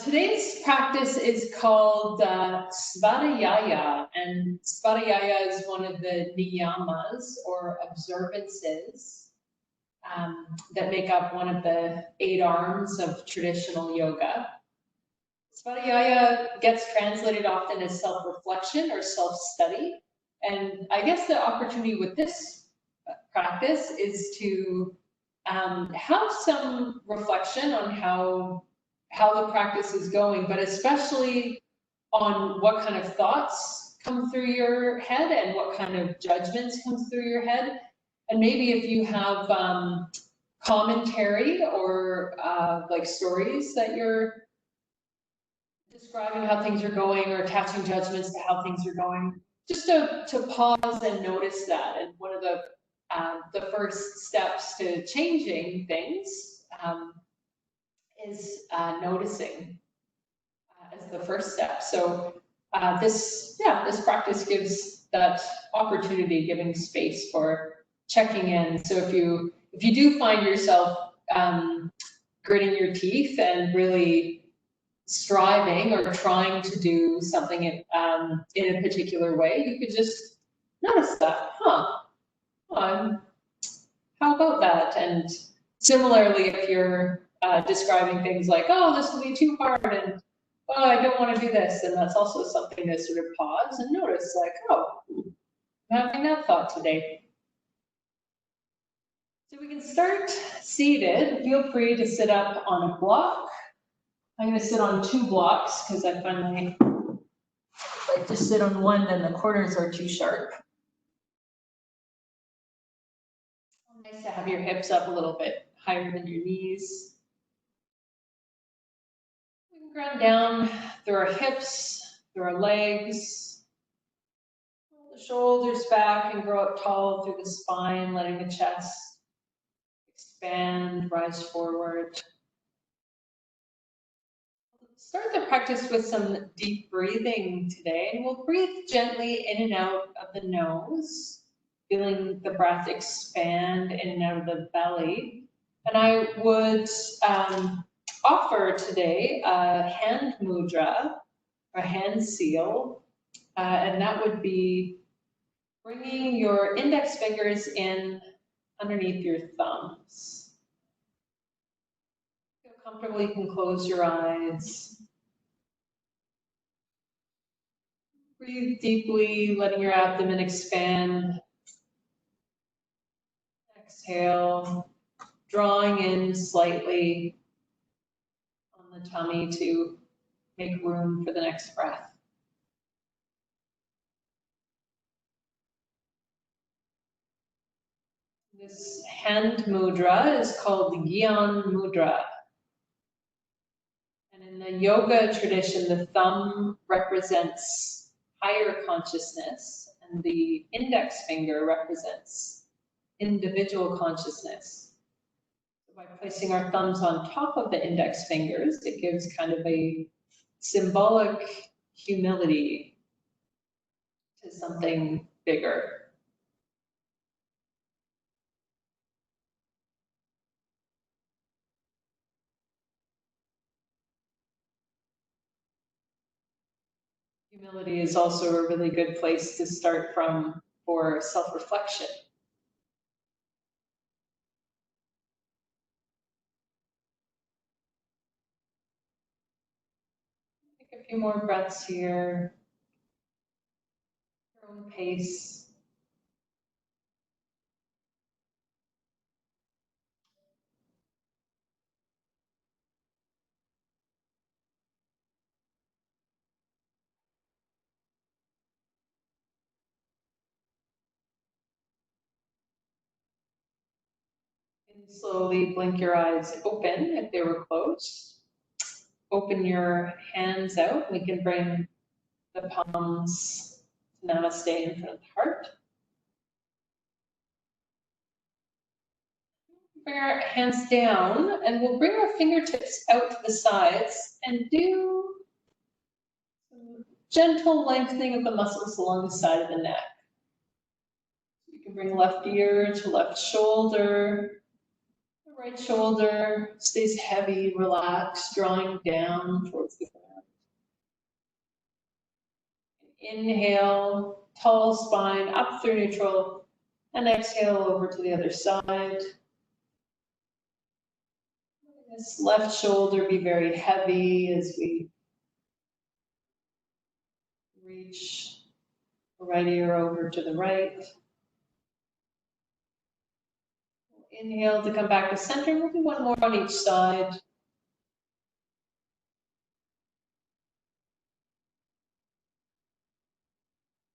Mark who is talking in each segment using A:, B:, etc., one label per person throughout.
A: Today's practice is called Svadhyaya, and Svadhyaya is one of the niyamas or observances that make up one of the 8 arms of traditional yoga. Svadhyaya gets translated often as self-reflection or self-study, and I guess the opportunity with this practice is to have some reflection on how the practice is going, but especially on what kind of thoughts come through your head and what kind of judgments come through your head. And maybe if you have commentary or like stories that you're describing how things are going or attaching judgments to how things are going, just to pause and notice that. And one of the first steps to changing things is noticing as the first step. So this practice gives that opportunity, giving space for checking in. So if you do find yourself gritting your teeth and really striving or trying to do something in a particular way, you could just notice that, how about that? And similarly, if you're describing things like, oh, this will be too hard, and oh, I don't want to do this, and that's also something to sort of pause and notice, like, oh, I'm having that thought today. So we can start seated. Feel free to sit up on a block. I'm going to sit on 2 blocks because I finally like to sit on one, then the corners are too sharp. Nice to have your hips up a little bit higher than your knees. We can ground down through our hips, through our legs. Pull the shoulders back and grow up tall through the spine, letting the chest expand, rise forward. Start the practice with some deep breathing today, and we'll breathe gently in and out of the nose, feeling the breath expand in and out of the belly. And I would offer today a hand mudra, or a hand seal, and that would be bringing your index fingers in underneath your thumbs. Feel comfortable, you can close your eyes. Breathe deeply, letting your abdomen expand. Exhale, drawing in slightly on the tummy to make room for the next breath. This hand mudra is called the Gyan mudra. And in the yoga tradition, the thumb represents higher consciousness, and the index finger represents individual consciousness. So by placing our thumbs on top of the index fingers, it gives kind of a symbolic humility to something bigger. Humility is also a really good place to start from for self-reflection. Take a few more breaths here, your own pace. And slowly blink your eyes open if they were closed. Open your hands out. We can bring the palms to Namaste in front of the heart. Bring our hands down, and we'll bring our fingertips out to the sides and do some gentle lengthening of the muscles along the side of the neck. You can bring left ear to left shoulder, The right shoulder stays heavy, relaxed, drawing down towards the ground. Inhale, tall spine up through neutral, and exhale over to the other side. This left shoulder be very heavy as we reach the right ear over to the right. Inhale to come back to center. We'll do one more on each side.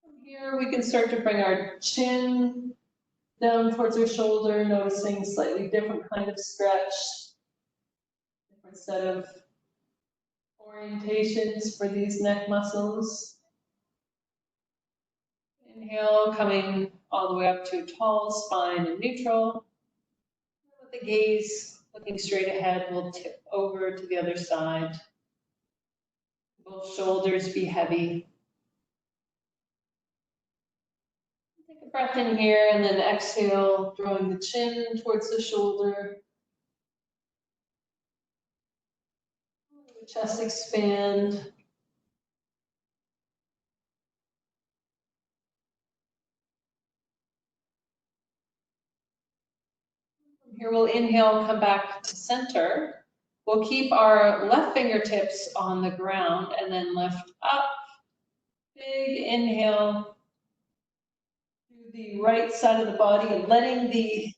A: From here, we can start to bring our chin down towards our shoulder, noticing slightly different kind of stretch, different set of orientations for these neck muscles. Inhale, coming all the way up to a tall spine and neutral. With the gaze looking straight ahead, we'll tip over to the other side. Both shoulders be heavy. Take a breath in here and then exhale, drawing the chin towards the shoulder. The chest expand. Here we'll inhale, come back to center. We'll keep our left fingertips on the ground and then lift up. Big inhale to the right side of the body and letting the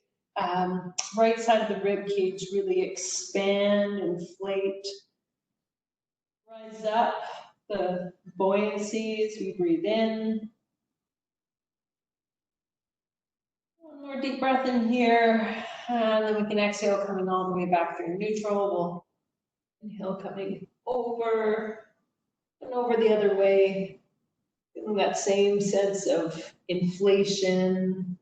A: right side of the rib cage really expand, inflate. Rise up, the buoyancy as we breathe in. One more deep breath in here, and then we can exhale, coming all the way back through neutral. We'll inhale, coming over and over the other way, feeling that same sense of inflation,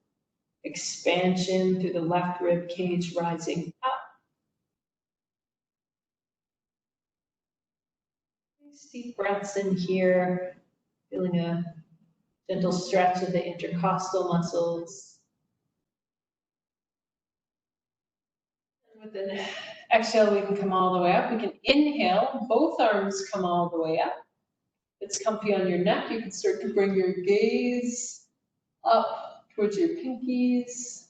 A: expansion through the left rib cage, rising up. Nice deep breaths in here, feeling a gentle stretch of the intercostal muscles. With an exhale, we can come all the way up. We can inhale, both arms come all the way up. If it's comfy on your neck, you can start to bring your gaze up towards your pinkies.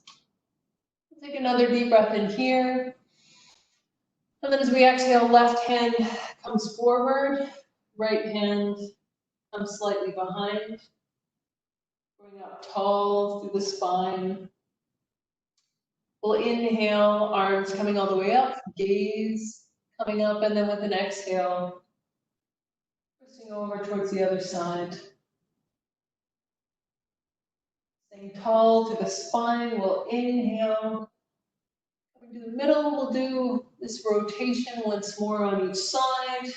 A: Take another deep breath in here. And then as we exhale, left hand comes forward, right hand comes slightly behind. Going up tall through the spine. We'll inhale, arms coming all the way up, gaze coming up, and then with an exhale, pushing over towards the other side. Staying tall to the spine, we'll inhale. Coming to the middle, we'll do this rotation once more on each side.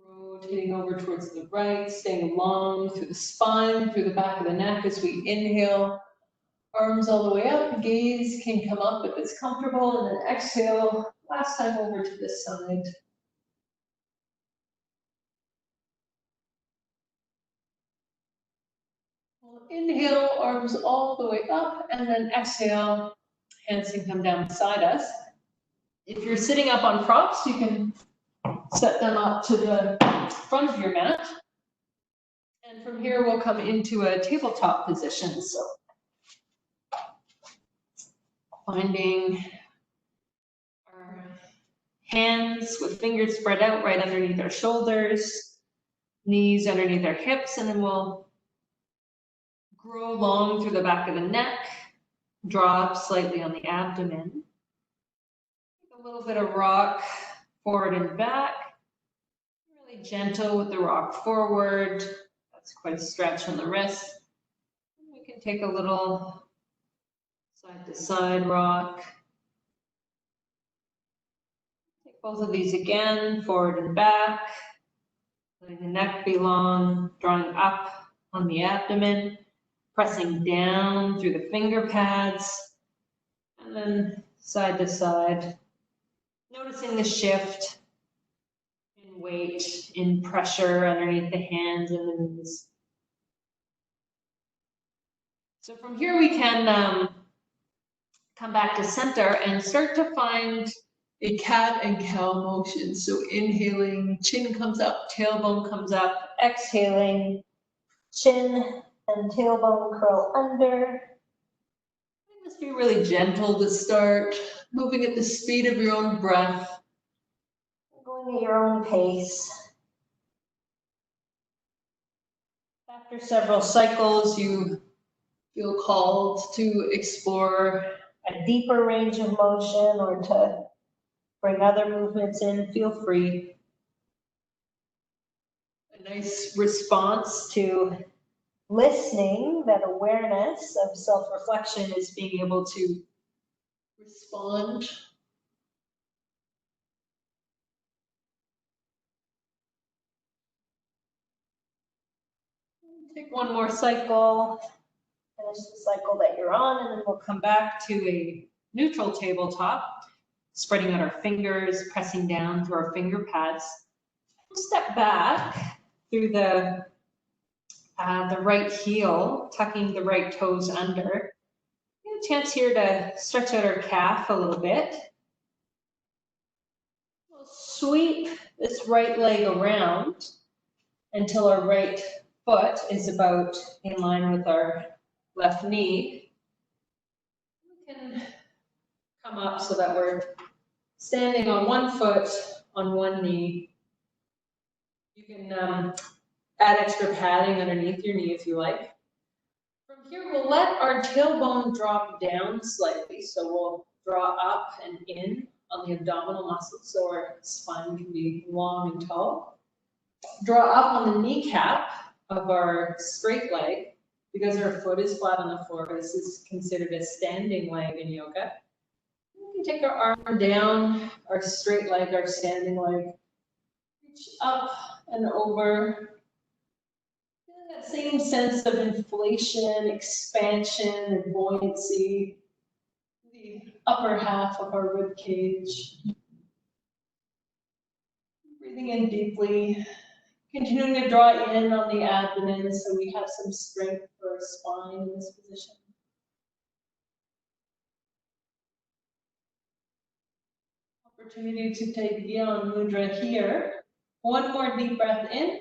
A: Rotating over towards the right, staying long through the spine, through the back of the neck as we inhale. Arms all the way up, gaze can come up if it's comfortable, and then exhale, last time over to this side. We'll inhale, arms all the way up, and then exhale, hands can come down beside us. If you're sitting up on props, you can set them up to the front of your mat. And from here, we'll come into a tabletop position. So finding our hands with fingers spread out right underneath our shoulders, knees underneath our hips, and then we'll grow long through the back of the neck, drop slightly on the abdomen. A little bit of rock forward and back. Really gentle with the rock forward. That's quite a stretch on the wrist. We can take a little side to side rock. Take both of these again, forward and back. Letting the neck be long, drawing up on the abdomen, pressing down through the finger pads, and then side to side. Noticing the shift in weight, in pressure underneath the hands and the knees. So from here we can Come back to center and start to find a cat and cow motion. So inhaling, chin comes up, tailbone comes up. Exhaling, chin and tailbone curl under. Just be really gentle to start, moving at the speed of your own breath. Going at your own pace. After several cycles, you feel called to explore a deeper range of motion or to bring other movements in, feel free. A nice response to listening, that awareness of self-reflection is being able to respond. Take one more cycle, finish the cycle that you're on, and then we'll come back to a neutral tabletop, spreading out our fingers, pressing down through our finger pads. We'll step back through the right heel, tucking the right toes under. We have a chance here to stretch out our calf a little bit. We'll sweep this right leg around until our right foot is about in line with our left knee. We can come up so that we're standing on one foot, on one knee. You can add extra padding underneath your knee if you like. From here, we'll let our tailbone drop down slightly. So we'll draw up and in on the abdominal muscles so our spine can be long and tall. Draw up on the kneecap of our straight leg because our foot is flat on the floor. This is considered a standing leg in yoga. We can take our arm down, our straight leg, our standing leg, reach up and over. That same sense of inflation, expansion, and buoyancy, the upper half of our rib cage. Breathing in deeply, continuing to draw in on the abdomen so we have some strength for our spine in this position. Opportunity to take Gyan Mudra here. One more deep breath in.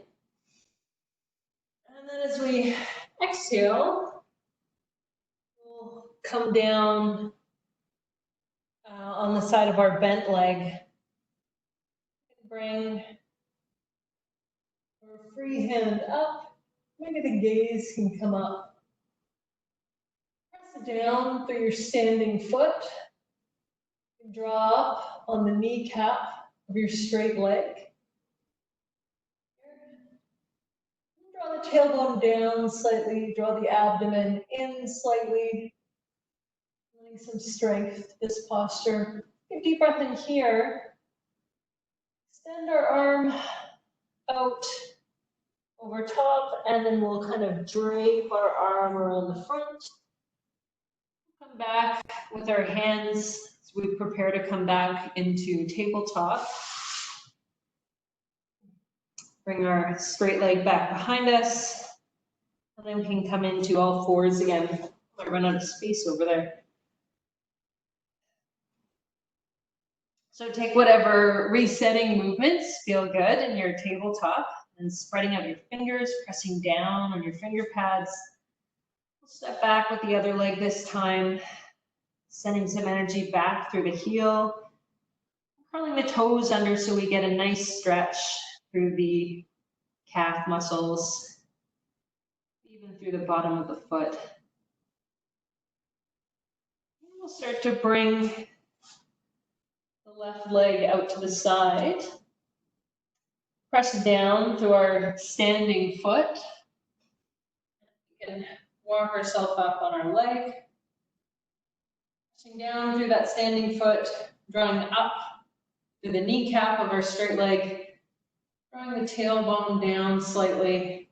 A: And then as we exhale, we'll come down on the side of our bent leg. Bring our free hand up. Maybe the gaze can come up. Press it down through your standing foot. Draw up on the kneecap of your straight leg. Draw the tailbone down slightly, draw the abdomen in slightly. Letting some strength to this posture. Take a deep breath in here. Extend our arm out over top, and then we'll kind of drape our arm around the front. Come back with our hands as we prepare to come back into tabletop. Bring our straight leg back behind us, and then we can come into all fours again. Might run out of space over there. So take whatever resetting movements feel good in your tabletop, and spreading out your fingers, pressing down on your finger pads. We'll step back with the other leg this time, sending some energy back through the heel, curling the toes under so we get a nice stretch through the calf muscles, even through the bottom of the foot. And we'll start to bring the left leg out to the side. Press down through our standing foot. We can walk ourselves up on our leg. Pressing down through that standing foot, drawing up through the kneecap of our straight leg, drawing the tailbone down slightly,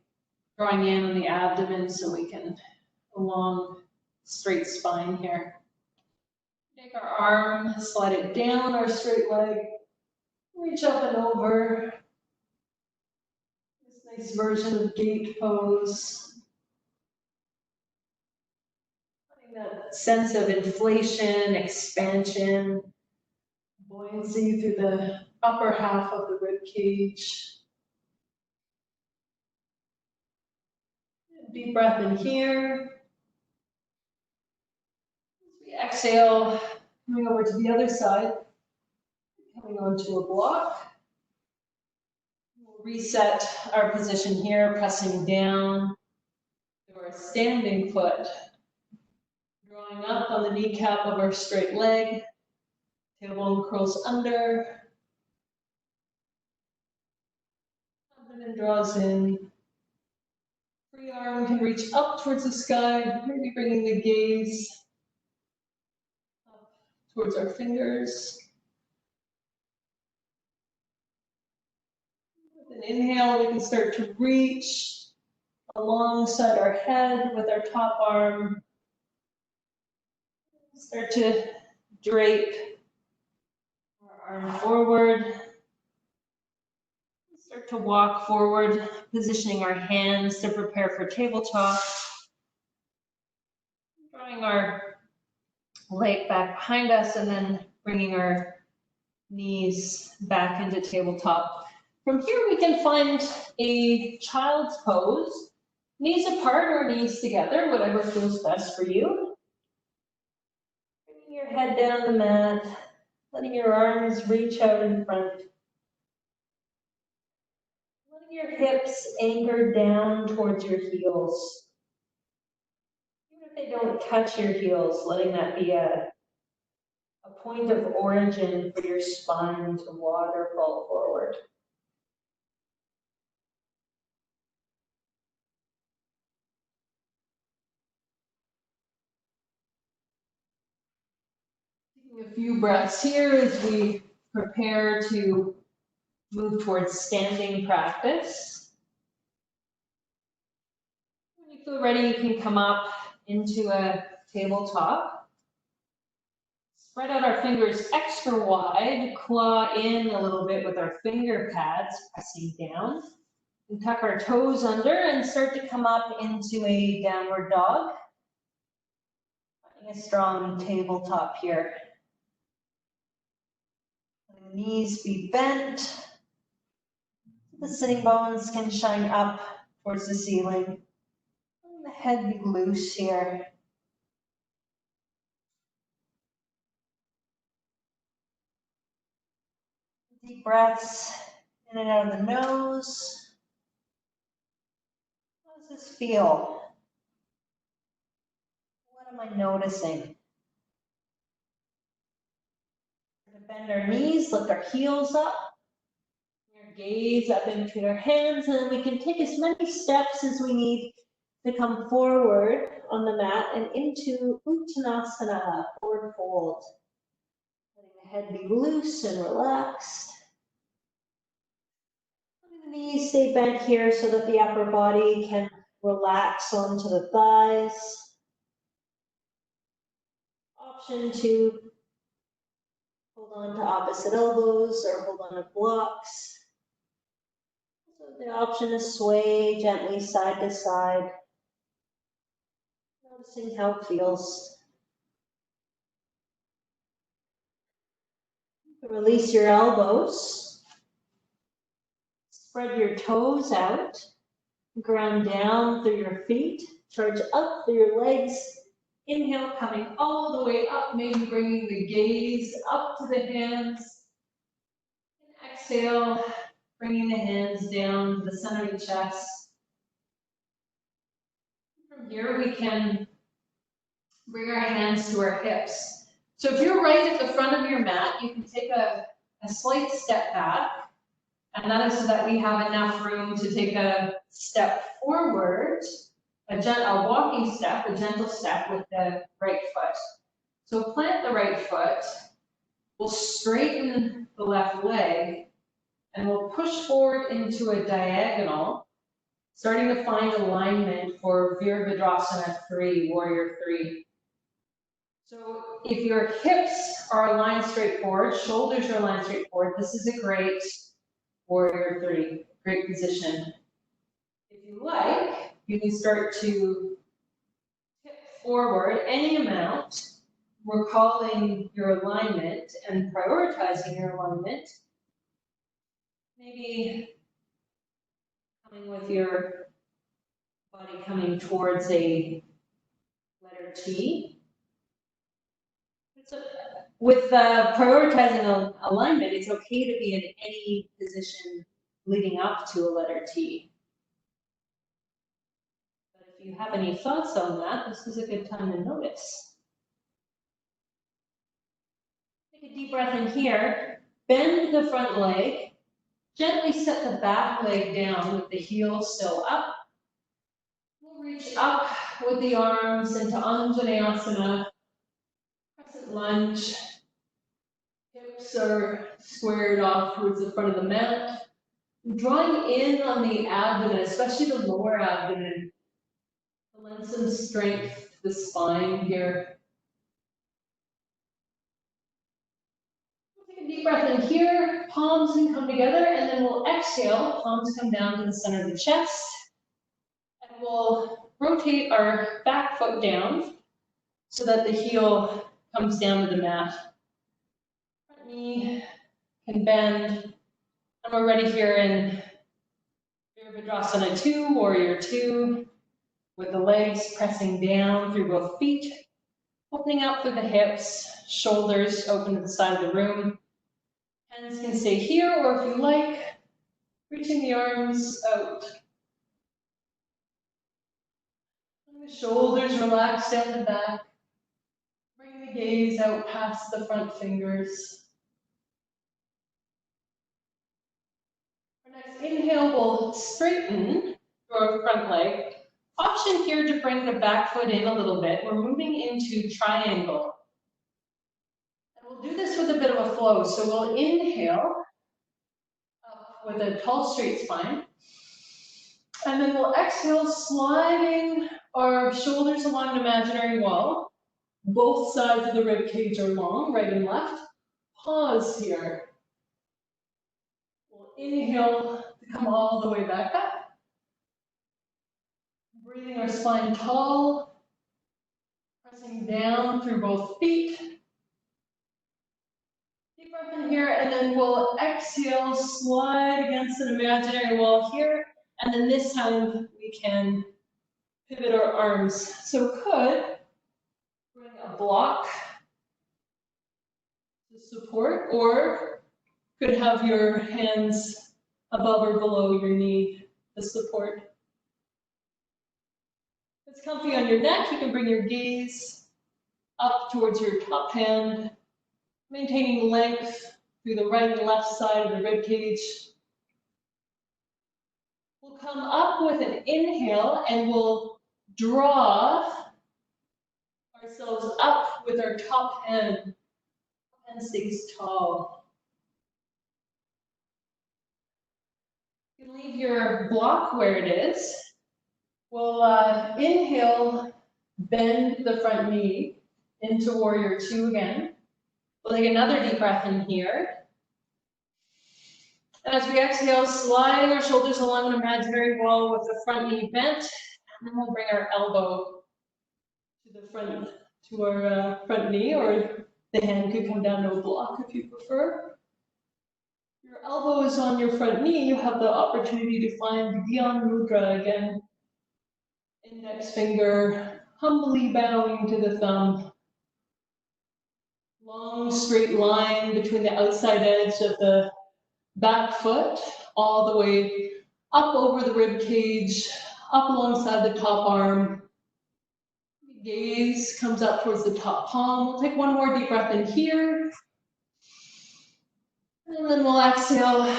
A: drawing in on the abdomen so we can a long, straight spine here. Take our arm, slide it down our straight leg, reach up and over. This nice version of gate pose. That sense of inflation, expansion, buoyancy through the upper half of the rib cage. Deep breath in here. As we exhale, coming over to the other side, coming onto a block. We'll reset our position here, pressing down to our standing foot. Drawing up on the kneecap of our straight leg. Tailbone curls under. Abdomen draws in. Free arm can reach up towards the sky, maybe bringing the gaze up towards our fingers. With an inhale, we can start to reach alongside our head with our top arm. Start to drape our arm forward. Start to walk forward, positioning our hands to prepare for tabletop. Drawing our leg back behind us and then bringing our knees back into tabletop. From here we can find a child's pose. Knees apart or knees together, whatever feels best for you. Bringing your head down the mat, letting your arms reach out in front. Letting your hips anchor down towards your heels. Even if they don't touch your heels, letting that be a point of origin for your spine to waterfall forward. Taking a few breaths here as we prepare to move towards standing practice. When you feel ready, you can come up into a tabletop. Spread out our fingers extra wide, claw in a little bit with our finger pads, pressing down. And tuck our toes under and start to come up into a downward dog. Finding a strong tabletop here. Letting the knees be bent. The sitting bones can shine up towards the ceiling. And the head be loose here. Deep breaths in and out of the nose. How does this feel? What am I noticing? To bend our knees, lift our heels up. Our gaze up in between our hands, and then we can take as many steps as we need to come forward on the mat and into Uttanasana, forward fold. Letting the head be loose and relaxed. Letting the knees stay bent here so that the upper body can relax onto the thighs. Option to hold on to opposite elbows or hold on to blocks. So the option is sway gently side to side. Noticing how it feels. Release your elbows. Spread your toes out. Ground down through your feet. Charge up through your legs. Inhale, coming all the way up, maybe bringing the gaze up to the hands. And exhale, bringing the hands down to the center of the chest. From here, we can bring our hands to our hips. So if you're right at the front of your mat, you can take a slight step back. And that is so that we have enough room to take a step forward, a walking step, a gentle step with the right foot. So plant the right foot, we'll straighten the left leg, and we'll push forward into a diagonal, starting to find alignment for Virabhadrasana 3, Warrior 3. So if your hips are aligned straight forward, shoulders are aligned straight forward, this is a great Warrior 3, great position. If you like, you can start to tip forward any amount, recalling your alignment and prioritizing your alignment. Maybe coming with your body coming towards a letter T. With prioritizing alignment, it's okay to be in any position leading up to a letter T. But if you have any thoughts on that, this is a good time to notice. Take a deep breath in here, bend the front leg, gently set the back leg down with the heel still up. We'll reach up with the arms into Anjaneyasana, crescent lunge. Hips are squared off towards the front of the mat. Drawing in on the abdomen, especially the lower abdomen, to lend some strength to the spine here. We'll take a deep breath in here, palms can come together, and then we'll exhale, palms come down to the center of the chest. And we'll rotate our back foot down so that the heel comes down to the mat. Front knee can bend, and we're ready here in Virabhadrasana 2, Warrior 2, with the legs pressing down through both feet, opening out through the hips, shoulders open to the side of the room. Hands can stay here, or if you like, reaching the arms out. And the shoulders relax down the back. Bring the gaze out past the front fingers. Our next inhale will straighten your front leg. Option here to bring the back foot in a little bit. We're moving into triangle. And we'll do this with a bit of a flow. So we'll inhale up with a tall straight spine. And then we'll exhale, sliding our shoulders along an imaginary wall. Both sides of the rib cage are long, right and left. Pause here. We'll inhale to come all the way back up. Breathing our spine tall, pressing down through both feet. Deep breath in here, and then we'll exhale, slide against an imaginary wall here, and then this time we can pivot our arms. So could bring a block to support, or could have your hands above or below your knee to support. If it's comfy on your neck, you can bring your gaze up towards your top hand, maintaining length through the right and left side of the rib cage. We'll come up with an inhale and we'll draw ourselves up with our top hand. Top hand stays tall. You can leave your block where it is. We'll inhale, bend the front knee into Warrior 2 again. We'll take another deep breath in here. And as we exhale, sliding our shoulders along an imaginary wall with the front knee bent, and then we'll bring our elbow to the front, to our front knee, or the hand could come down to a block if you prefer. Your elbow is on your front knee, you have the opportunity to find Dhyan Mudra again. Index finger humbly bowing to the thumb. Long straight line between the outside edge of the back foot, all the way up over the rib cage, up alongside the top arm. Gaze comes up towards the top palm. We'll take one more deep breath in here. And then we'll exhale,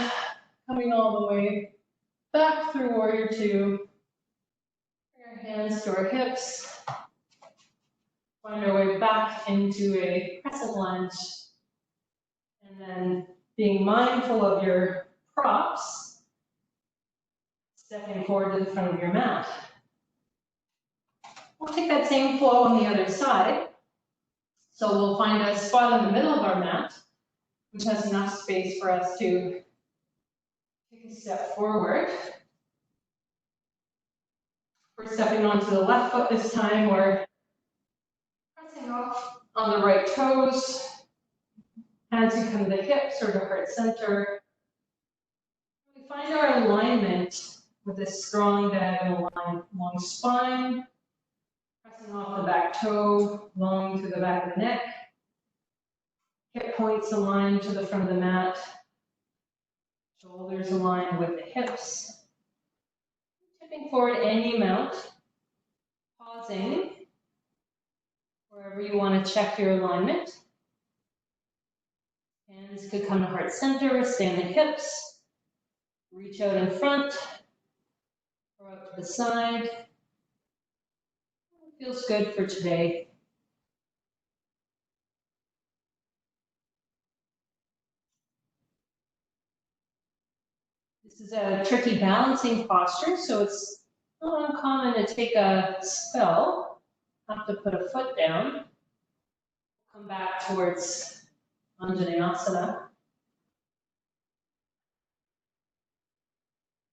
A: coming all the way back through Warrior 2. Bring our hands to our hips. Find our way back into a crescent lunge. And then being mindful of your props, stepping forward to the front of your mat. We'll take that same flow on the other side. So we'll find a spot in the middle of our mat, which has enough space for us to take a step forward. We're stepping onto the left foot this time, or on the right toes. Hands you come to the hips or to heart center. We find our alignment with this strong diagonal line, long spine, pressing off the back toe, long through the back of the neck. Hip points aligned to the front of the mat. Shoulders aligned with the hips. Tipping forward any amount. Pausing wherever you want to check your alignment. Hands could come to heart center, stay in the hips. Reach out in front or out to the side. Feels good for today. This is a tricky balancing posture, so it's not uncommon to take a spell, have to put a foot down, come back towards Anjaneyasana.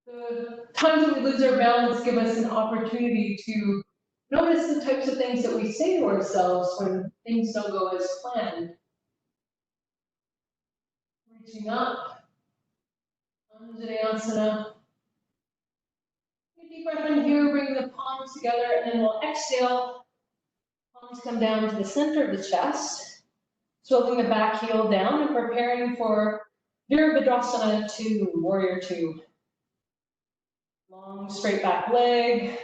A: The times when we lose our balance give us an opportunity to notice the types of things that we say to ourselves when things don't go as planned. Reaching up, Anjaneyasana. Take a deep breath in here, bring the palms together, and then we'll exhale. Palms come down to the center of the chest, sloping the back heel down and preparing for Virabhadrasana 2, Warrior 2. Long straight back leg,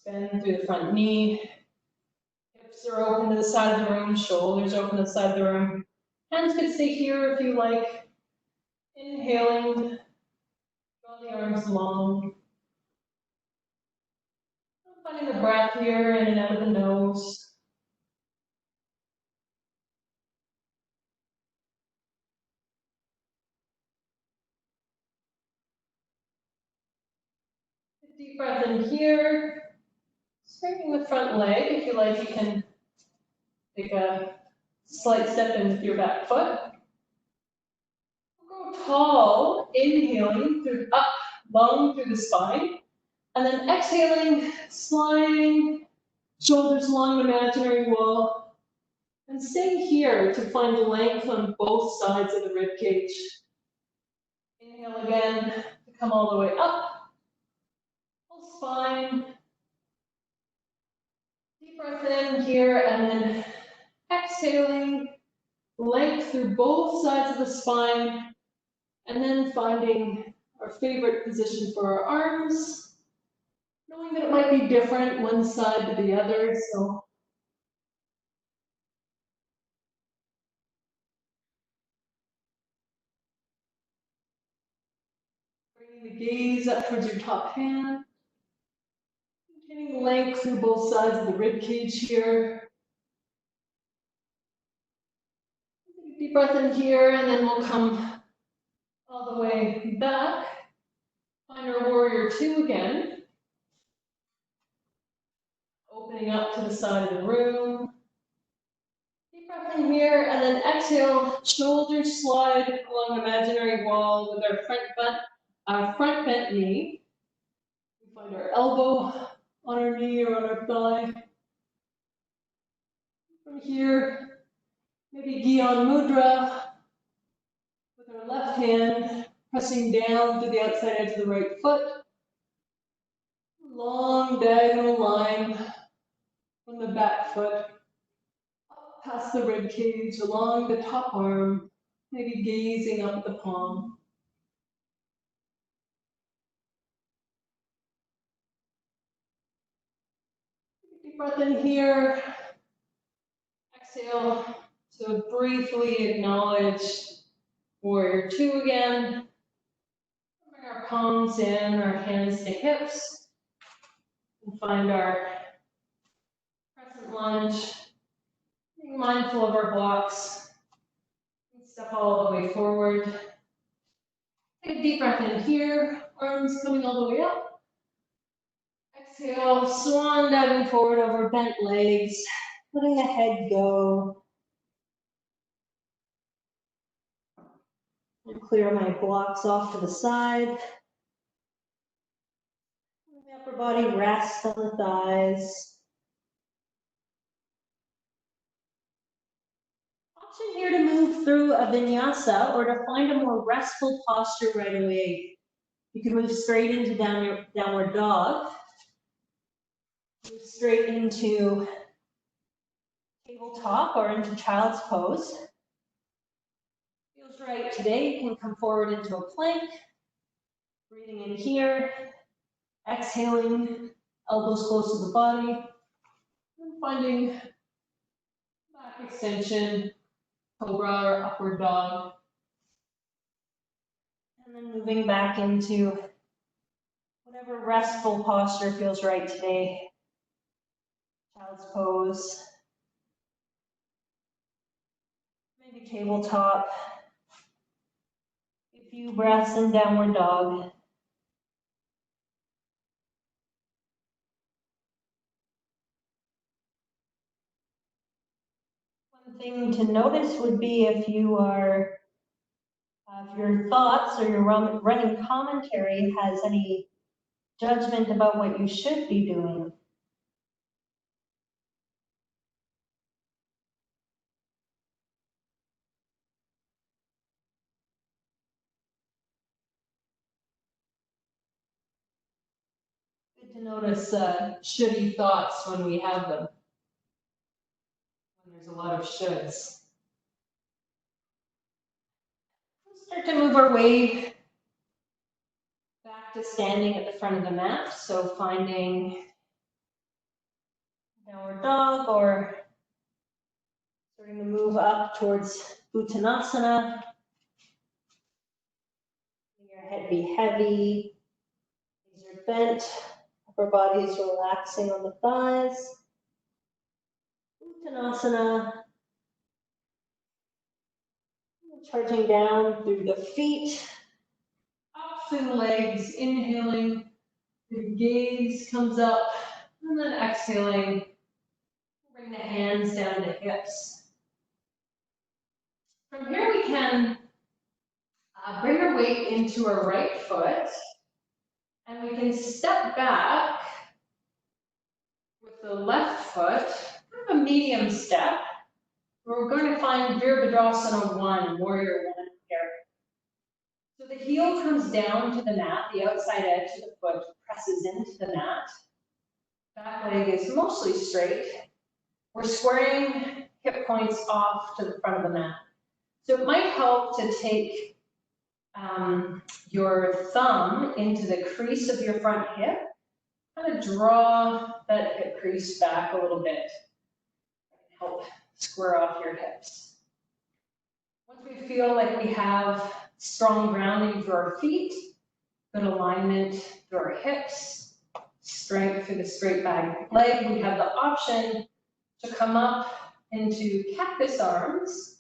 A: bend through the front knee. Hips are open to the side of the room, shoulders open to the side of the room. Hands could stay here if you like. Inhaling, draw the arms long. Finding the breath here in and out of the nose. Deep breath in here. Straightening the front leg. If you like, you can take a slight step in with your back foot. Go tall, inhaling through up, long through the spine. And then exhaling, sliding, shoulders along the imaginary wall. And staying here to find length on both sides of the rib cage. Inhale again to come all the way up. Full spine. Deep breath in here and then exhaling, length through both sides of the spine. And then finding our favorite position for our arms. Knowing that it might be different one side to the other, so bringing the gaze up towards your top hand. Maintaining length through both sides of the rib cage here. Take a deep breath in here, and then we'll come all the way back. Find our Warrior 2 again. Opening up to the side of the room. Deep breath in here, and then exhale, shoulders slide along the imaginary wall with our front bent knee. We find our elbow on our knee or on our thigh. From here, maybe Gyan Mudra with our left hand pressing down to the outside edge of the right foot. Long diagonal line from the back foot up past the rib cage, along the top arm, maybe gazing up at the palm. Deep breath in here. Exhale to briefly acknowledge Warrior 2 again. Bring our palms in, our hands to hips. And find our crescent lunge. Being mindful of our blocks. Step all the way forward. Take a deep breath in here. Arms coming all the way up. Exhale, swan diving forward over bent legs. Letting the head go. I'll clear my blocks off to the side. The upper body rests on the thighs.
B: Option here to move through a vinyasa or to find a more restful posture right away. You can move straight into downward dog, move straight into tabletop or into child's pose. Feels right today, you can come forward into a plank, breathing in here, exhaling, elbows close to the body, and finding back extension, cobra or upward dog. And then moving back into whatever restful posture feels right today. Child's pose, maybe tabletop, a few breaths in downward dog. One thing to notice would be if you are, if your thoughts or your running commentary has any judgment about what you should be doing. Good to notice shouldy thoughts when we have them, when there's a lot of shoulds. We'll start to move our way back to standing at the front of the mat, so finding downward dog or starting to move up towards Uttanasana. Your head be heavy, knees are bent, upper body is relaxing on the thighs. Uttanasana. Charging down through the feet, up through the legs, inhaling, the gaze comes up, and then exhaling, bring the hands down to hips. From here we can bring our weight into our right foot, and we can step back with the left foot, kind of a medium step. We're going to find Virabhadrasana 1, Warrior 1 here. So the heel comes down to the mat, the outside edge of the foot presses into the mat. Back leg is mostly straight. We're squaring hip points off to the front of the mat. So it might help to take your thumb into the crease of your front hip, kind of draw that hip crease back a little bit. Help square off your hips. Once we feel like we have strong grounding through our feet, good alignment through our hips, strength through the straight back leg, we have the option to come up into cactus arms,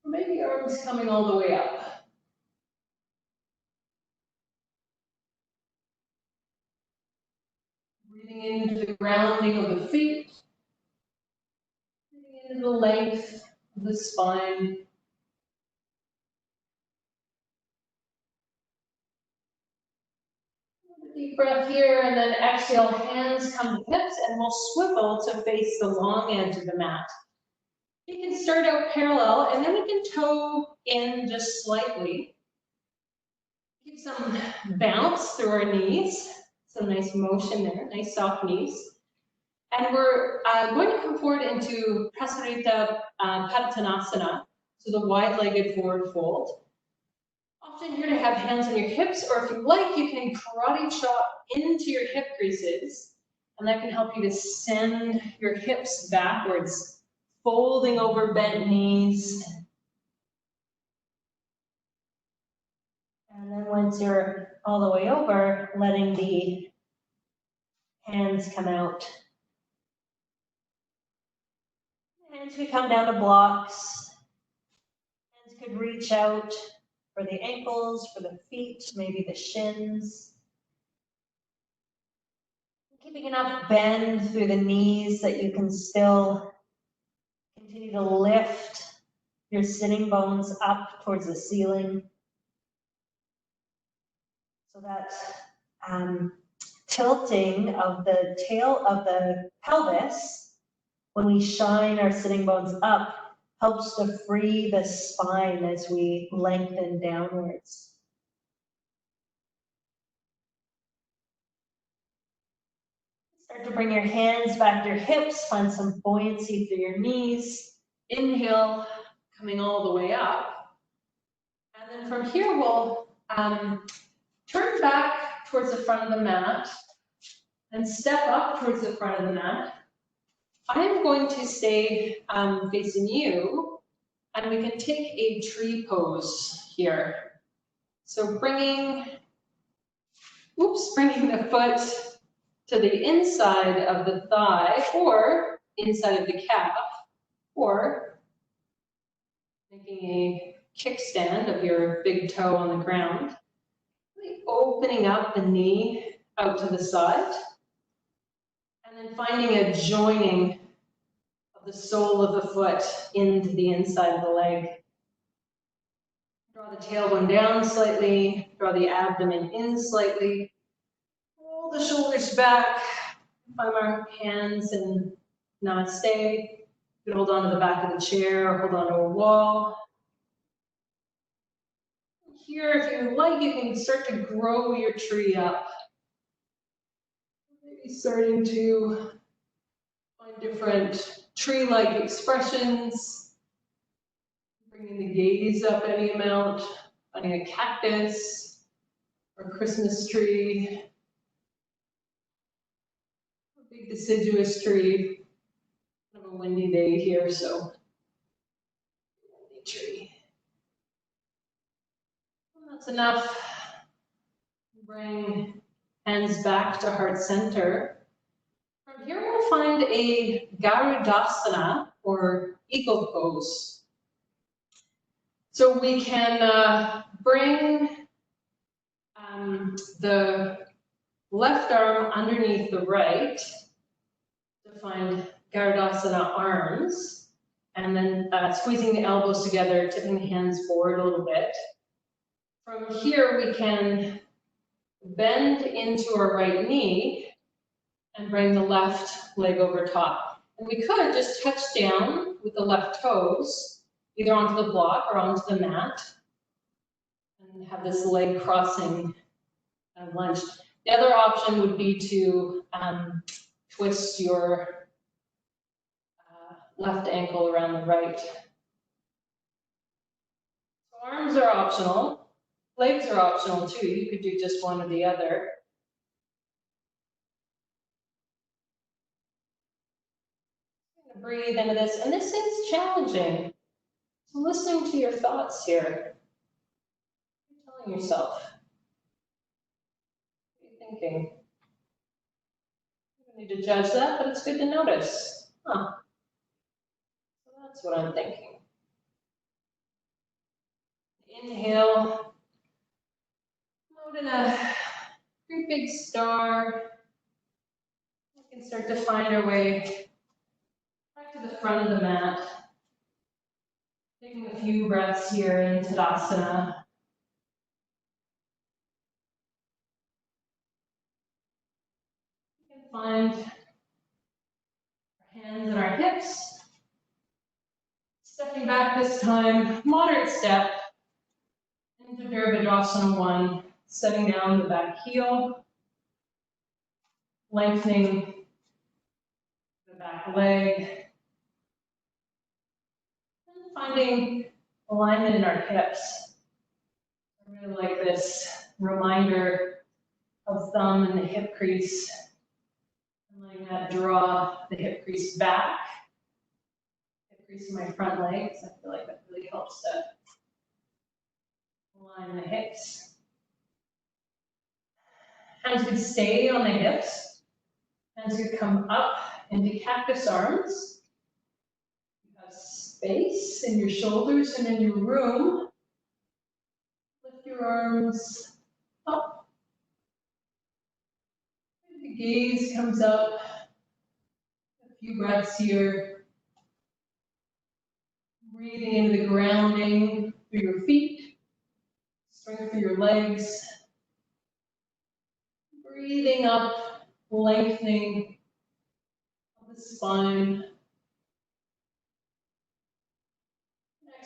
B: or maybe arms coming all the way up. Breathing into the grounding of the feet, breathing into the length of the spine. Deep breath here, and then exhale, hands come to hips, and we'll swivel to face the long edge of the mat. You can start out parallel, and then we can toe in just slightly. Give some bounce through our knees, some nice motion there, nice soft knees. And we're going to come forward into Prasarita Padottanasana, so the wide-legged forward fold. Option here to have hands on your hips, or if you like, you can karate chop into your hip creases, and that can help you to send your hips backwards, folding over bent knees. And then once you're all the way over, letting the hands come out. Hands could come down to blocks. Hands could reach out for the ankles, for the feet, maybe the shins. Keeping enough bend through the knees that you can still continue to lift your sitting bones up towards the ceiling. So that tilting of the tail of the pelvis, when we shine our sitting bones up, helps to free the spine as we lengthen downwards. Start to bring your hands back to your hips, find some buoyancy through your knees. Inhale, coming all the way up. And then from here, we'll turn back towards the front of the mat and step up towards the front of the mat. I'm going to stay facing you, and we can take a tree pose here. So bringing the foot to the inside of the thigh or inside of the calf, or making a kickstand of your big toe on the ground, really opening up the knee out to the side, and then finding a joining of the sole of the foot into the inside of the leg. Draw the tailbone down slightly, draw the abdomen in slightly, roll the shoulders back, find our hands in Namaste. You can hold on to the back of the chair or hold on to a wall. Here, if you like, you can start to grow your tree up. Maybe starting to find different tree-like expressions. Bringing the gaze up any amount, finding a cactus or a Christmas tree, a big deciduous tree. Kind of a windy day here, so windy tree. And that's enough. Bring hands back to heart center. From here, we'll find a Garudasana or eagle pose. So we can bring the left arm underneath the right to find Garudasana arms, and then squeezing the elbows together, tipping the hands forward a little bit. From here, we can bend into our right knee and bring the left leg over top. And we could just touch down with the left toes, either onto the block or onto the mat, and have this leg crossing and lunge. The other option would be to twist your left ankle around the right. So arms are optional. Legs are optional too. You could do just one or the other. Breathe into this, and this is challenging. So listening to your thoughts here. You're telling yourself. What are you thinking? You don't need to judge that, but it's good to notice. Huh. So that's what I'm thinking. Inhale. Float in a great big star. We can start to find our way back to the front of the mat. Taking a few breaths here in Tadasana. We can find our hands and our hips. Stepping back this time, moderate step into Virabhadrasana 1, setting down the back heel, lengthening the back leg, and finding alignment in our hips. I really like this reminder of thumb in the hip crease, and letting that draw the hip crease back. Hip crease in my front legs. I feel like that really helps to align the hips. Hands could stay on the hips. Hands could come up into cactus arms. You have space in your shoulders and in your room. Lift your arms up. The gaze comes up. A few breaths here. Breathing into the grounding through your feet. Strength through your legs. Breathing up, lengthening of the spine.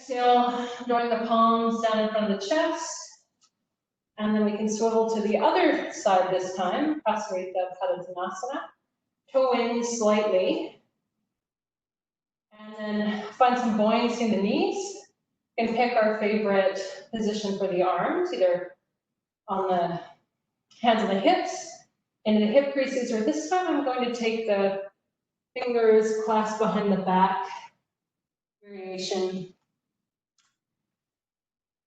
B: Exhale, drawing the palms down in front of the chest. And then we can swivel to the other side this time, Prasarita Padottanasana. Toe in slightly. And then find some buoyancy in the knees. And pick our favorite position for the arms, either on the hands on the hips, into the hip creases, or this time I'm going to take the fingers clasped behind the back variation.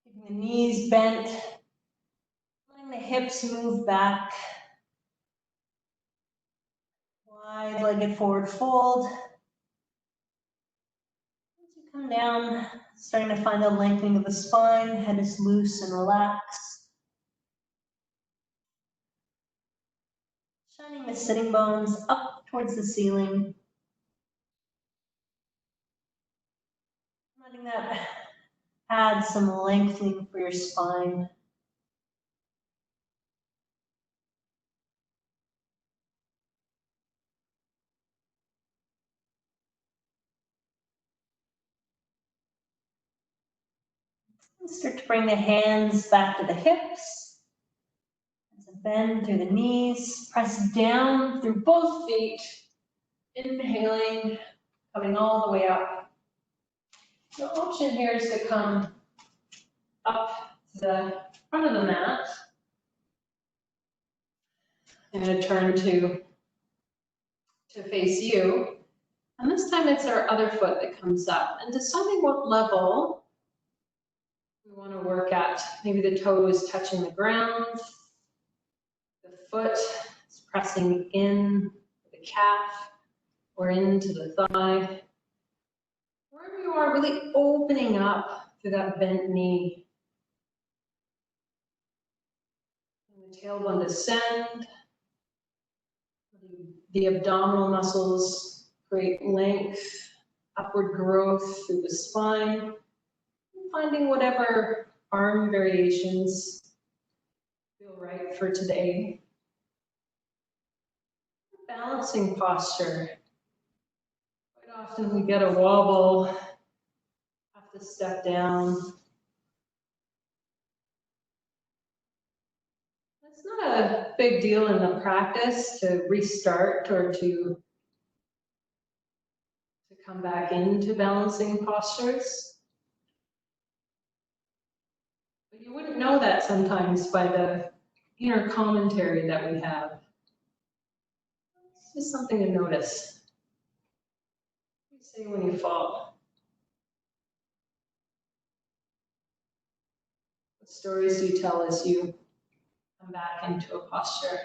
B: Keeping the knees bent, letting the hips move back. Wide-legged forward fold. As you come down, starting to find the lengthening of the spine, head is loose and relaxed. Shining the sitting bones up towards the ceiling. Letting that add some lengthening for your spine. Start to bring the hands back to the hips. As a bend through the knees, press down through both feet. Inhaling, coming all the way up. The option here is to come up to the front of the mat. I'm going to turn to face you. And this time it's our other foot that comes up. And deciding what level we want to work at. Maybe the toe is touching the ground. The foot is pressing in the calf or into the thigh. Wherever you are, really opening up through that bent knee. And the tailbone descend. The abdominal muscles create length, upward growth through the spine. Finding whatever arm variations feel right for today. Balancing posture. Quite often we get a wobble, have to step down. It's not a big deal in the practice to restart or to come back into balancing postures. But you wouldn't know that sometimes by the inner commentary that we have. It's just something to notice. What do you say when you fall? What stories do you tell as you come back into a posture?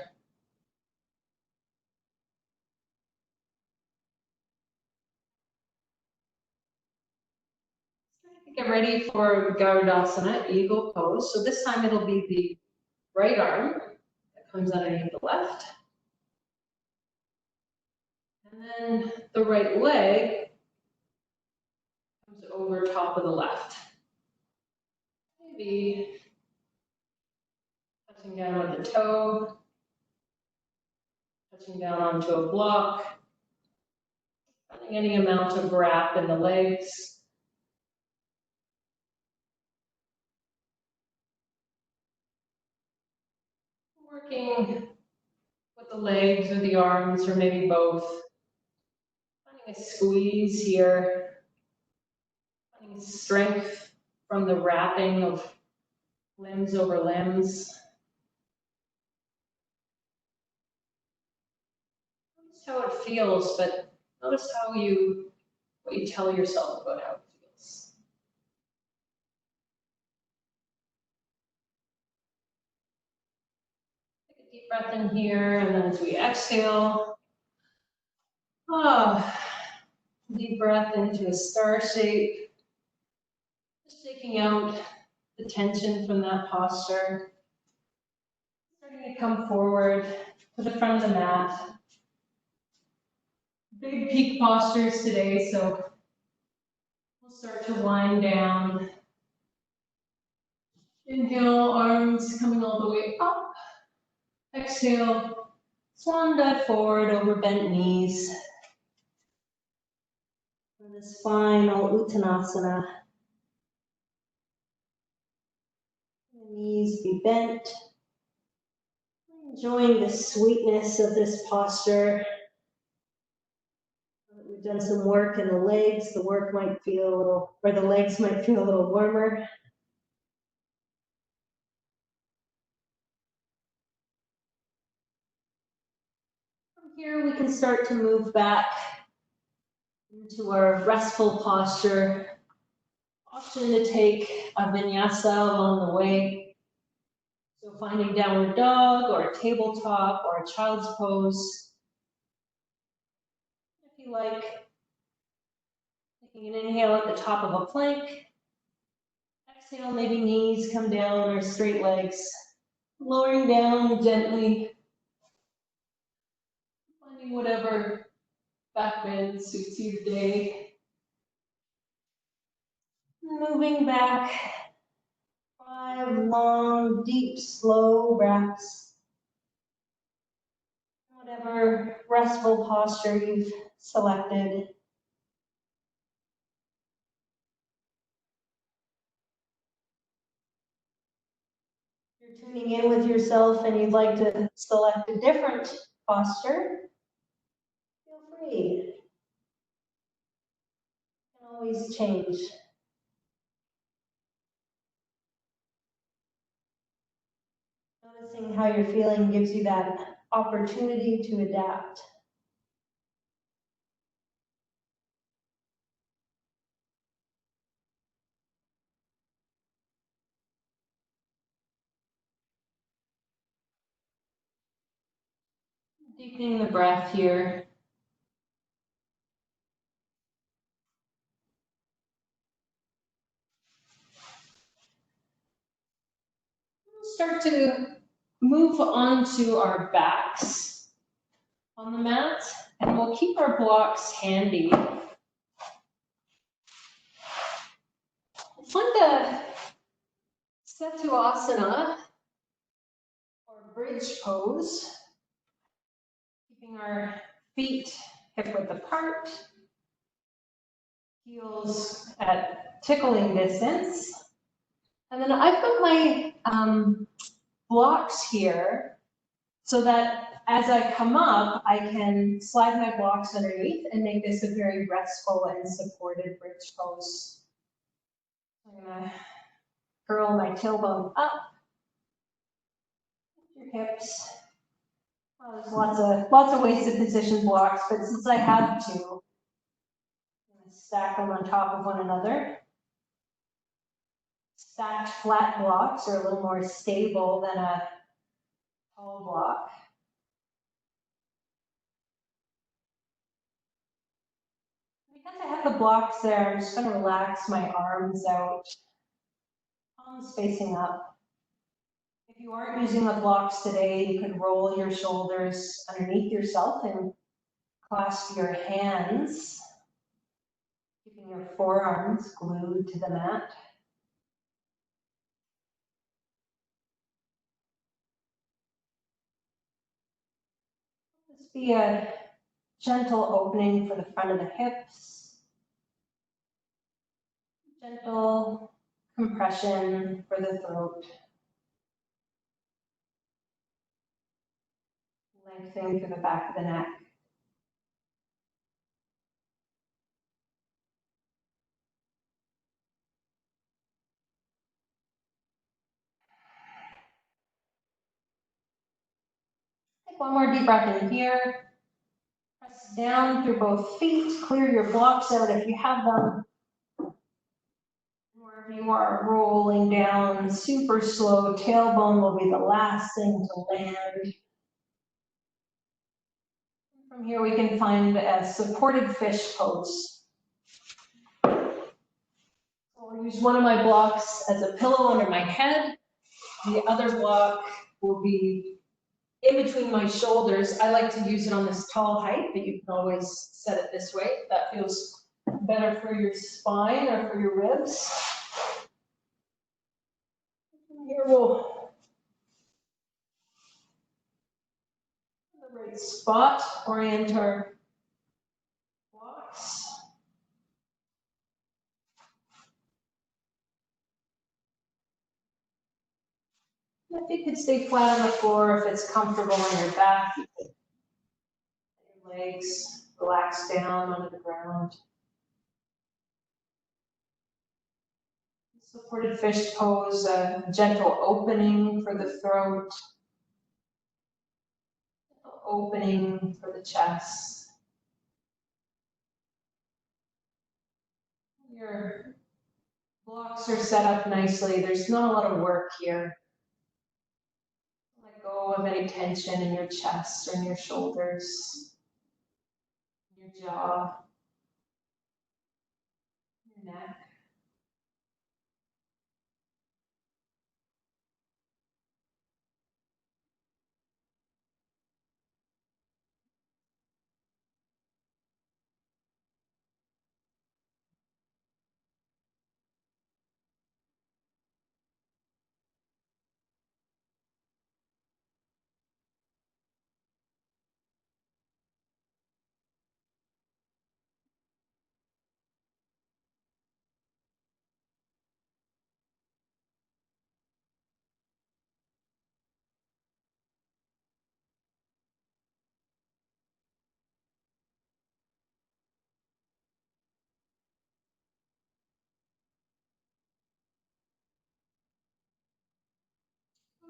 B: Get ready for Garudasana, eagle pose. So this time it'll be the right arm that comes underneath the left. And then the right leg comes over top of the left. Maybe touching down with the toe, touching down onto a block, finding any amount of wrap in the legs. Working with the legs or the arms or maybe both. Finding a squeeze here. Finding strength from the wrapping of limbs over limbs. Notice how it feels, but notice what you tell yourself about how it feels. Take a deep breath in here, and then as we exhale, deep breath into a star shape. Just taking out the tension from that posture. Starting to come forward to the front of the mat. Big peak postures today, so we'll start to wind down. Inhale, arms coming all the way up. Exhale, swan dive forward over bent knees. For this final Uttanasana. knees be bent. Enjoying the sweetness of this posture. We've done some work in the legs. The work might feel a little, or the legs might feel a little warmer. From here, we can start to move back into our restful posture. Option to take a vinyasa along the way. So finding downward dog or a tabletop or a child's pose. If you like, taking an inhale at the top of a plank. Exhale, maybe knees come down or straight legs. Lowering down gently. Finding whatever back bend suits you today. Moving back. 5 long, deep, slow breaths. Whatever restful posture you've selected. If you're tuning in with yourself and you'd like to select a different posture, feel free. You can always change. Noticing how you're feeling gives you that opportunity to adapt. Deepening the breath here. We'll start to move onto our backs on the mat, and we'll keep our blocks handy. Find a Svadhyaya or bridge pose, keeping our feet hip width apart, heels at tickling distance. And then I've got my blocks here so that as I come up, I can slide my blocks underneath and make this a very restful and supported bridge pose. I'm gonna curl my tailbone up, your hips. Well, there's lots of ways to position blocks, but since I have to, I'm gonna stack them on top of one another. Stacked flat blocks are a little more stable than a tall block. Because I have the blocks there, I'm just going to relax my arms out, palms facing up. If you aren't using the blocks today, you can roll your shoulders underneath yourself and clasp your hands, keeping your forearms glued to the mat. This be a gentle opening for the front of the hips, gentle compression for the throat, lengthening through the back of the neck. Take one more deep breath in here. Press down through both feet. Clear your blocks out if you have them. Wherever you are, rolling down super slow. Tailbone will be the last thing to land. From here, we can find a supported fish pose. I'll use one of my blocks as a pillow under my head. The other block will be in between my shoulders. I like to use it on this tall height, but you can always set it this way if that feels better for your spine or for your ribs. Here we'll the right spot, orient our blocks. If you could stay flat on the floor, if it's comfortable on your back, you could let your legs relax down onto the ground. Supported fish pose, a gentle opening for the throat, opening for the chest. Your blocks are set up nicely. There's not a lot of work here. Let go of any tension in your chest or in your shoulders, your jaw, your neck.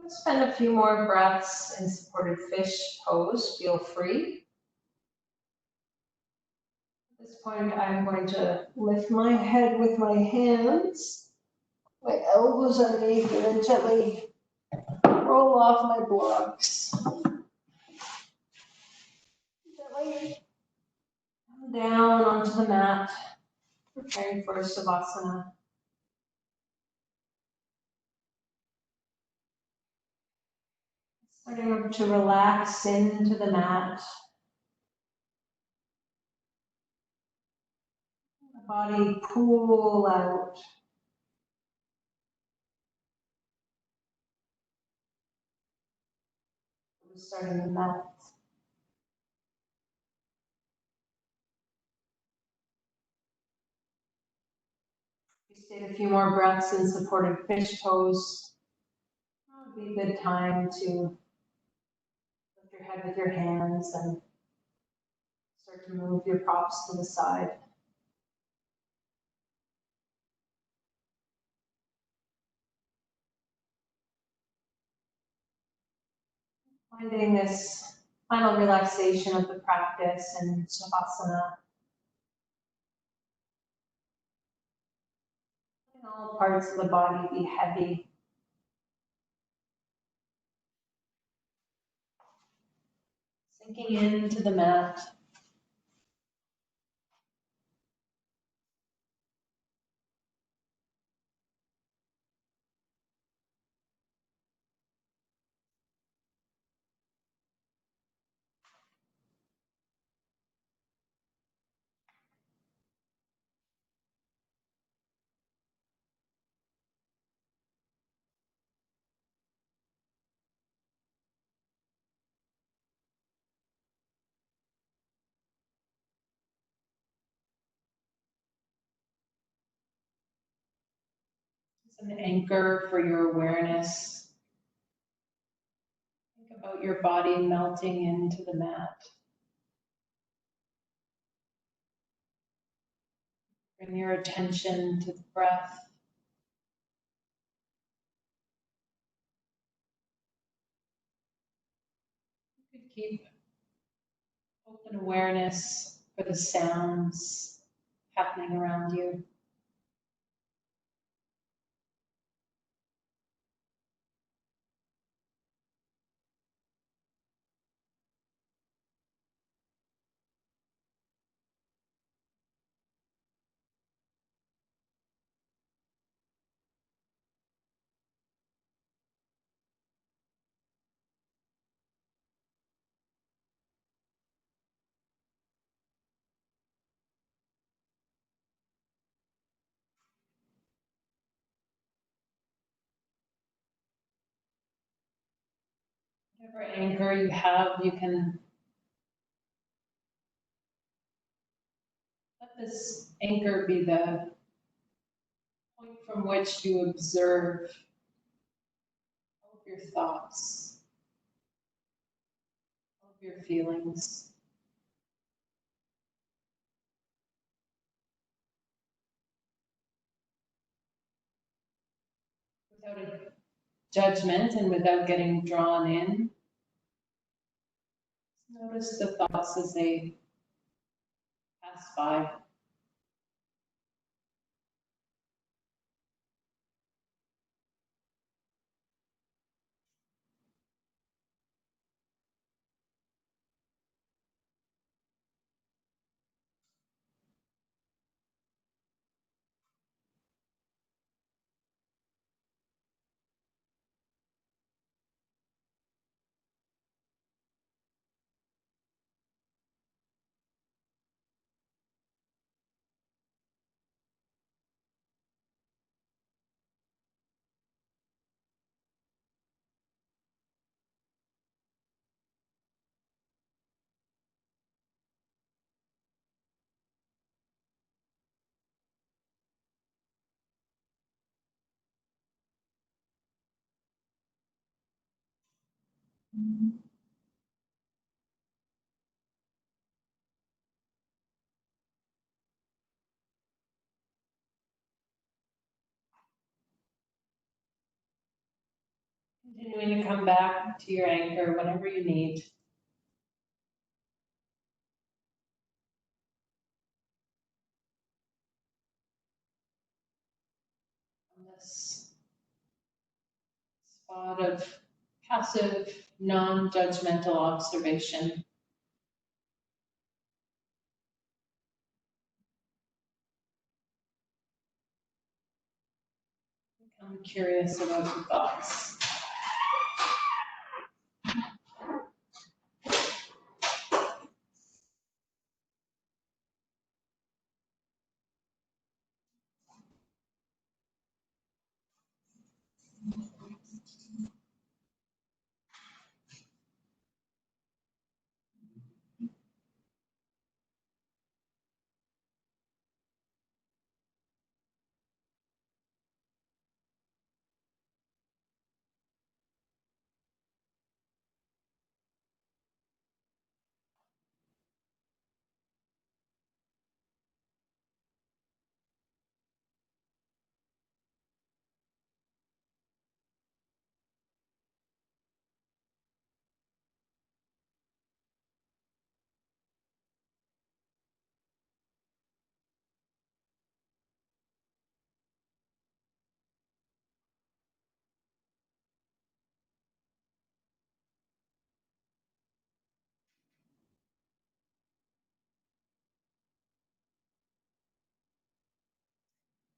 B: Spend a few more breaths in supported fish pose. Feel free. At this point, I'm going to lift my head with my hands, my elbows underneath, and then gently roll off my blocks. Gently come down onto the mat, preparing for Savasana. Starting to relax into the mat. The body pull out. Starting the mat. You stayed a few more breaths in supported fish pose. It would be a good time to lift your head with your hands and start to move your props to the side. Finding this final relaxation of the practice in Savasana. Letting all parts of the body be heavy. Sinking into the mat. It's an anchor for your awareness. Think about your body melting into the mat. Bring your attention to the breath. You could keep open awareness for the sounds happening around you. Whatever anchor you have, you can let this anchor be the point from which you observe all of your
A: your thoughts, all of your feelings. Without a judgment and without getting drawn in, notice the thoughts as they pass by. Continuing to come back to your anchor whenever you need. On this spot of passive, non-judgmental observation. Become curious about your thoughts.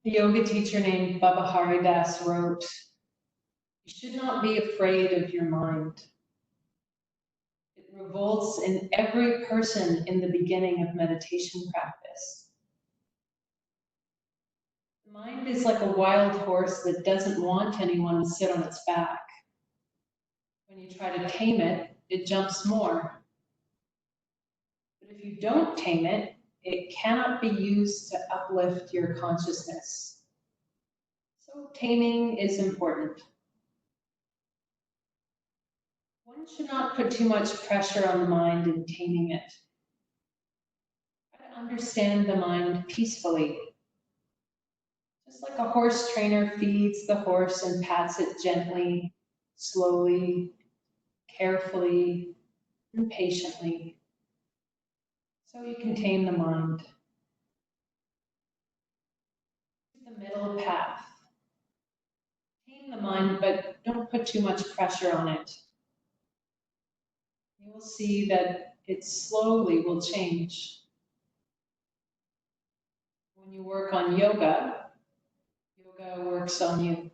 A: A yoga teacher named Baba Haridas wrote, "You should not be afraid of your mind. It revolts in every person in the beginning of meditation practice. The mind is like a wild horse that doesn't want anyone to sit on its back. When you try to tame it, it jumps more. But if you don't tame it, it cannot be used to uplift your consciousness. So taming is important. One should not put too much pressure on the mind in taming it. Try to understand the mind peacefully. Just like a horse trainer feeds the horse and pats it gently, slowly, carefully, and patiently. So you can tame the mind. The middle path. Tame the mind, but don't put too much pressure on it. You will see that it slowly will change. When you work on yoga, yoga works on you.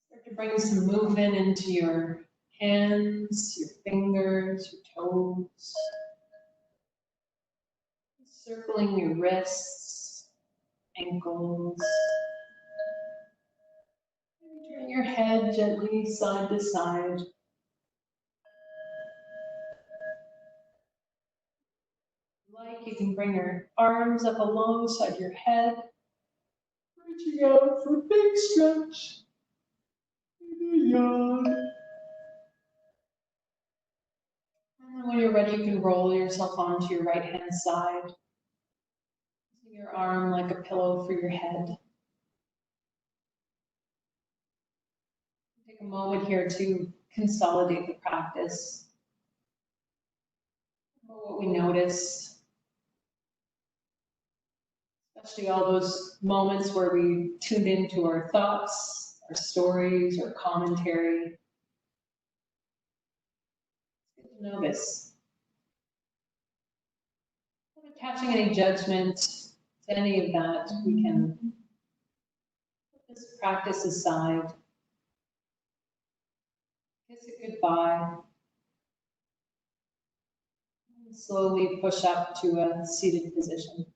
A: Start to bring some movement into your hands, your fingers, your toes. Circling your wrists, ankles. Turn your head gently side to side. Like, you can bring your arms up alongside your head, reaching out for a big stretch and a yawn. And then when you're ready, you can roll yourself onto your right hand side, using your arm like a pillow for your head. Take a moment here to consolidate the practice. What we notice, especially all those moments where we tuned into our thoughts, our stories, our commentary. It's good to notice. Not attaching any judgment to any of that. We can put this practice aside. Kiss it goodbye. And slowly push up to a seated position.